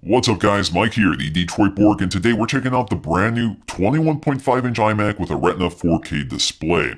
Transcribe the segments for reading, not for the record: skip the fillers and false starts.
What's up guys, Mike here, the Detroit Borg, and today we're checking out the brand new 21.5-inch iMac with a Retina 4K display.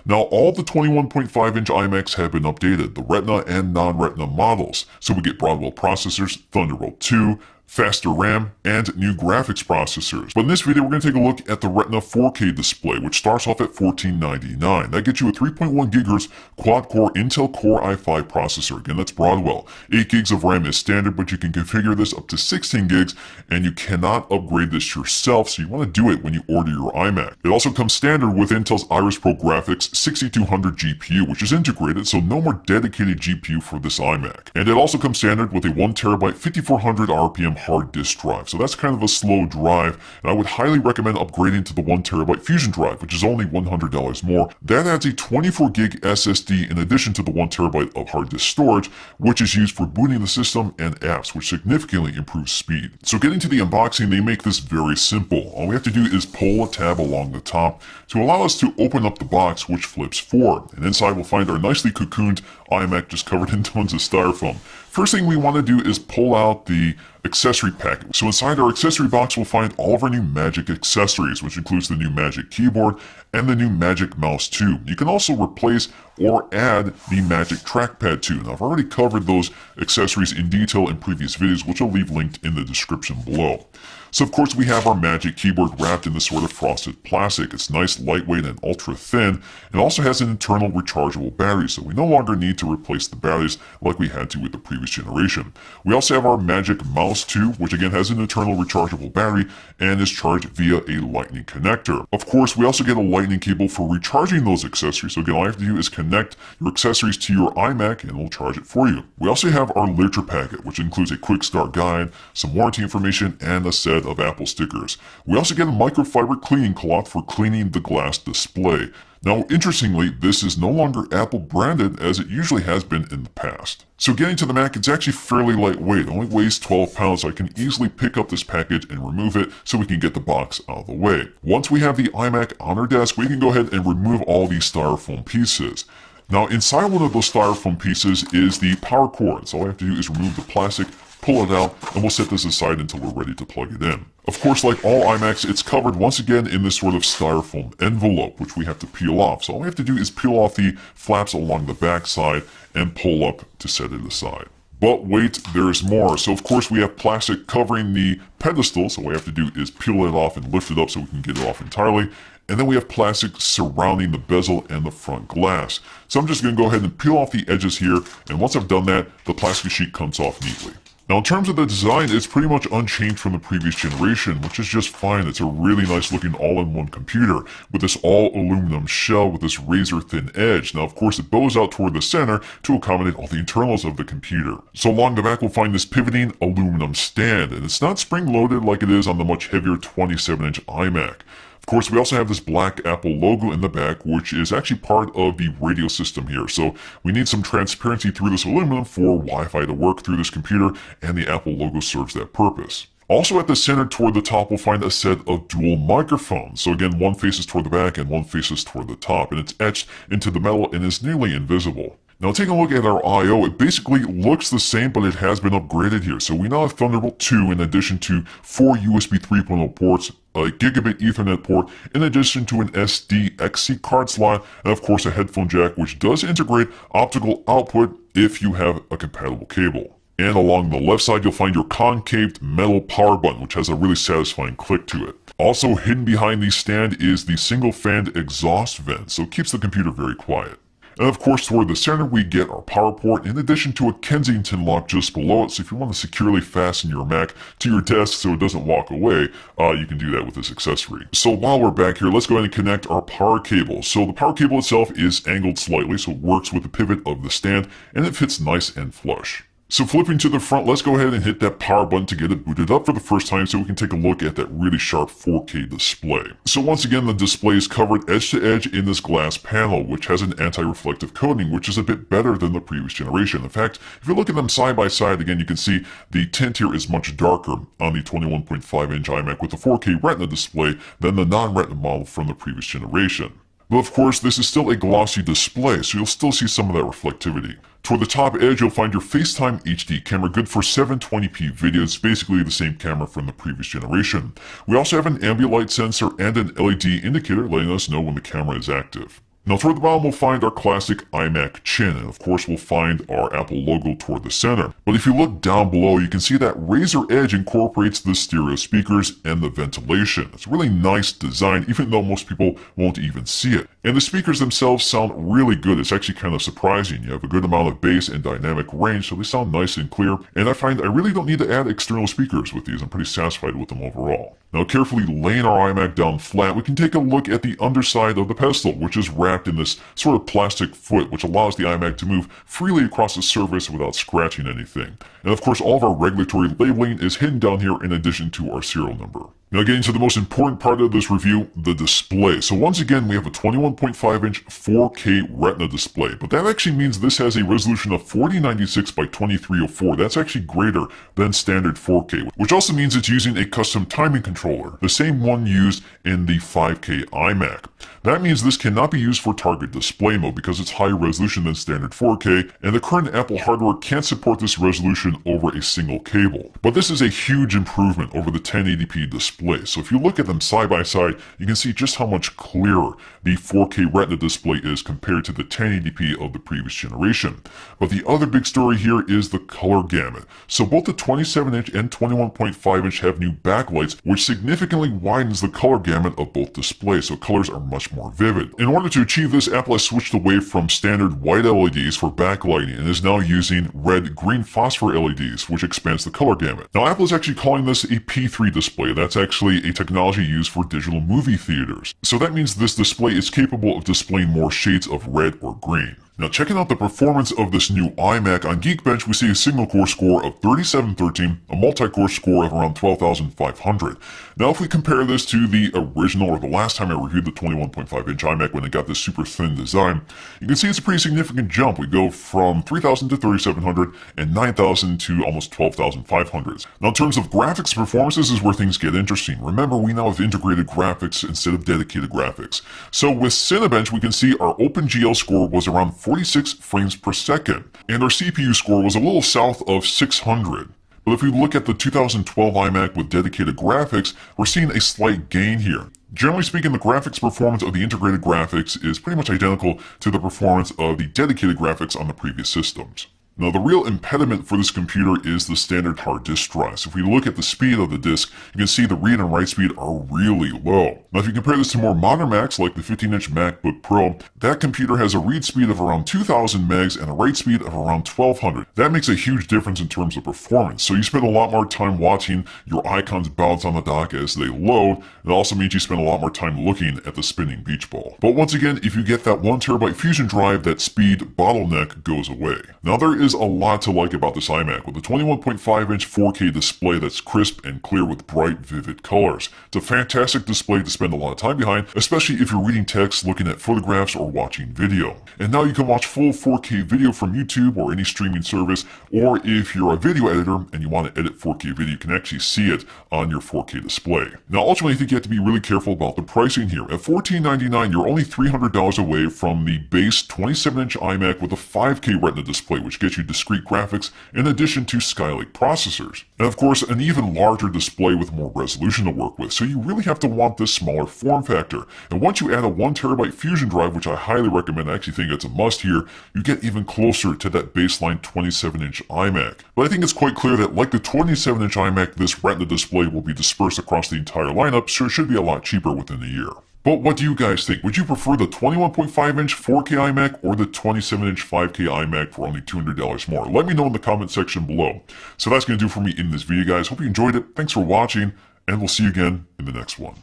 Now all the 21.5-inch iMacs have been updated, the Retina and non-Retina models, so we get Broadwell processors, Thunderbolt 2, faster RAM, and new graphics processors. But in this video, we're going to take a look at the Retina 4K display, which starts off at $14.99. That gets you a 3.1 GHz quad-core Intel Core i5 processor. Again, that's Broadwell. 8 gigs of RAM is standard, but you can configure this up to 16 gigs, and you cannot upgrade this yourself, so you want to do it when you order your iMac. It also comes standard with Intel's Iris Pro Graphics 6200 GPU, which is integrated, so no more dedicated GPU for this iMac. And it also comes standard with a 1TB 5400 RPM hard disk drive, so that's kind of a slow drive, and I would highly recommend upgrading to the 1TB Fusion drive, which is only $100 more. That adds a 24 gig SSD in addition to the 1TB of hard disk storage, which is used for booting the system and apps, which significantly improves speed. So getting to the unboxing, they make this very simple. All we have to do is pull a tab along the top to allow us to open up the box, which flips forward, and inside we'll find our nicely cocooned iMac just covered in tons of styrofoam. First thing we want to do is pull out the accessory packet. So inside our accessory box, we'll find all of our new Magic accessories, which includes the new Magic Keyboard and the new Magic Mouse 2. You can also replace or add the Magic Trackpad 2. Now, I've already covered those accessories in detail in previous videos, which I'll leave linked in the description below. So of course we have our Magic Keyboard wrapped in this sort of frosted plastic. It's nice, lightweight, and ultra thin. It also has an internal rechargeable battery, so we no longer need to replace the batteries like we had to with the previous generation. We also have our Magic Mouse 2, which again has an internal rechargeable battery and is charged via a lightning connector. Of course, we also get a lightning cable for recharging those accessories. So again, all you have to do is connect your accessories to your iMac and it'll charge it for you. We also have our literature packet, which includes a quick start guide, some warranty information, and a set of Apple stickers. We also get a microfiber cleaning cloth for cleaning the glass display. Now, interestingly, this is no longer Apple branded as it usually has been in the past. So getting to the Mac, it's actually fairly lightweight. It only weighs 12 pounds, so I can easily pick up this package and remove it so we can get the box out of the way. Once we have the iMac on our desk, we can go ahead and remove all these styrofoam pieces. Now, inside one of those styrofoam pieces is the power cord. So all I have to do is remove the plastic, pull it out, and we'll set this aside until we're ready to plug it in. Of course, like all iMacs, it's covered once again in this sort of styrofoam envelope, which we have to peel off. So all we have to do is peel off the flaps along the back side and pull up to set it aside. But wait, there's more. So of course we have plastic covering the pedestal, so all we have to do is peel it off and lift it up so we can get it off entirely. And then we have plastic surrounding the bezel and the front glass. So I'm just going to go ahead and peel off the edges here, and once I've done that, the plastic sheet comes off neatly. Now in terms of the design, it's pretty much unchanged from the previous generation, which is just fine. It's a really nice looking all-in-one computer with this all-aluminum shell with this razor-thin edge. Now of course it bows out toward the center to accommodate all the internals of the computer. So along the back we'll find this pivoting aluminum stand, and it's not spring-loaded like it is on the much heavier 27-inch iMac. Of course, we also have this black Apple logo in the back, which is actually part of the radio system here. So we need some transparency through this aluminum for Wi-Fi to work through this computer, and the Apple logo serves that purpose. Also at the center toward the top, we'll find a set of dual microphones. So again, one faces toward the back and one faces toward the top, and it's etched into the metal and is nearly invisible. Now taking a look at our I.O., it basically looks the same, but it has been upgraded here. So we now have Thunderbolt 2 in addition to 4 USB 3.0 ports, a gigabit Ethernet port, in addition to an SD-XC card slot, and of course a headphone jack, which does integrate optical output if you have a compatible cable. And along the left side, you'll find your concaved metal power button, which has a really satisfying click to it. Also hidden behind the stand is the single-fanned exhaust vent, so it keeps the computer very quiet. And of course, toward the center, we get our power port in addition to a Kensington lock just below it. So if you want to securely fasten your Mac to your desk so it doesn't walk away, you can do that with this accessory. So while we're back here, let's go ahead and connect our power cable. So the power cable itself is angled slightly, so it works with the pivot of the stand, and it fits nice and flush. So flipping to the front, let's go ahead and hit that power button to get it booted up for the first time so we can take a look at that really sharp 4K display. So once again, the display is covered edge to edge in this glass panel, which has an anti-reflective coating, which is a bit better than the previous generation. In fact, if you look at them side by side, again, you can see the tint here is much darker on the 21.5-inch iMac with the 4K Retina display than the non-Retina model from the previous generation. But of course, this is still a glossy display, so you'll still see some of that reflectivity. Toward the top edge, you'll find your FaceTime HD camera, good for 720p video. It's basically the same camera from the previous generation. We also have an ambient light sensor and an LED indicator letting us know when the camera is active. Now toward the bottom we'll find our classic iMac chin, and of course we'll find our Apple logo toward the center. But if you look down below, you can see that Razer Edge incorporates the stereo speakers and the ventilation. It's a really nice design, even though most people won't even see it. And the speakers themselves sound really good. It's actually kind of surprising. You have a good amount of bass and dynamic range, so they sound nice and clear. And I find I really don't need to add external speakers with these. I'm pretty satisfied with them overall. Now carefully laying our iMac down flat, we can take a look at the underside of the pedestal, which is wrapped in this sort of plastic foot, which allows the iMac to move freely across the surface without scratching anything. And of course, all of our regulatory labeling is hidden down here in addition to our serial number. Now getting to the most important part of this review, the display. So once again, we have a 21.5-inch 4K Retina display, but that actually means this has a resolution of 4096 by 2304. That's actually greater than standard 4K, which also means it's using a custom timing controller, the same one used in the 5K iMac. That means this cannot be used for target display mode because it's higher resolution than standard 4K, and the current Apple hardware can't support this resolution over a single cable. But this is a huge improvement over the 1080p display. So if you look at them side by side, you can see just how much clearer the 4K Retina display is compared to the 1080p of the previous generation. But the other big story here is the color gamut. So both the 27-inch and 21.5-inch have new backlights, which significantly widens the color gamut of both displays, so colors are much more vivid. In order to achieve this, Apple has switched away from standard white LEDs for backlighting and is now using red-green phosphor LEDs, which expands the color gamut. Now Apple is actually calling this a P3 display. That's actually a technology used for digital movie theaters. So that means this display is capable of displaying more shades of red or green. Now checking out the performance of this new iMac, on Geekbench we see a single core score of 3713, a multi-core score of around 12,500. Now if we compare this to the original, or the last time I reviewed the 21.5-inch iMac when it got this super thin design, you can see it's a pretty significant jump. We go from 3,000 to 3,700 and 9,000 to almost 12,500. Now in terms of graphics performance, this is where things get interesting. Remember, we now have integrated graphics instead of dedicated graphics. So with Cinebench, we can see our OpenGL score was around 46 frames per second, and our CPU score was a little south of 600. But if we look at the 2012 iMac with dedicated graphics, we're seeing a slight gain here. Generally speaking, the graphics performance of the integrated graphics is pretty much identical to the performance of the dedicated graphics on the previous systems. Now, the real impediment for this computer is the standard hard disk drive. So if we look at the speed of the disk, you can see the read and write speed are really low. Now, if you compare this to more modern Macs like the 15-inch MacBook Pro, that computer has a read speed of around 2,000 megs and a write speed of around 1,200. That makes a huge difference in terms of performance. So you spend a lot more time watching your icons bounce on the dock as they load. It also means you spend a lot more time looking at the spinning beach ball. But once again, if you get that 1TB Fusion drive, that speed bottleneck goes away. Now, there is a lot to like about this iMac with a 21.5-inch 4K display that's crisp and clear with bright, vivid colors. It's a fantastic display to spend a lot of time behind, especially if you're reading text, looking at photographs, or watching video. And now you can watch full 4K video from YouTube or any streaming service, or if you're a video editor and you want to edit 4K video, you can actually see it on your 4K display. Now, ultimately, I think you have to be really careful about the pricing here. At $14.99, you're only $300 away from the base 27-inch iMac with a 5K Retina display, which gets you discrete graphics in addition to Skylake processors. And of course, an even larger display with more resolution to work with, so you really have to want this smaller form factor. And once you add a 1TB Fusion drive, which I highly recommend, I actually think it's a must here, you get even closer to that baseline 27-inch iMac. But I think it's quite clear that like the 27-inch iMac, this Retina display will be dispersed across the entire lineup, so it should be a lot cheaper within a year. But what do you guys think? Would you prefer the 21.5-inch 4K iMac or the 27-inch 5K iMac for only $200 more? Let me know in the comment section below. So that's going to do for me in this video, guys. Hope you enjoyed it. Thanks for watching, and we'll see you again in the next one.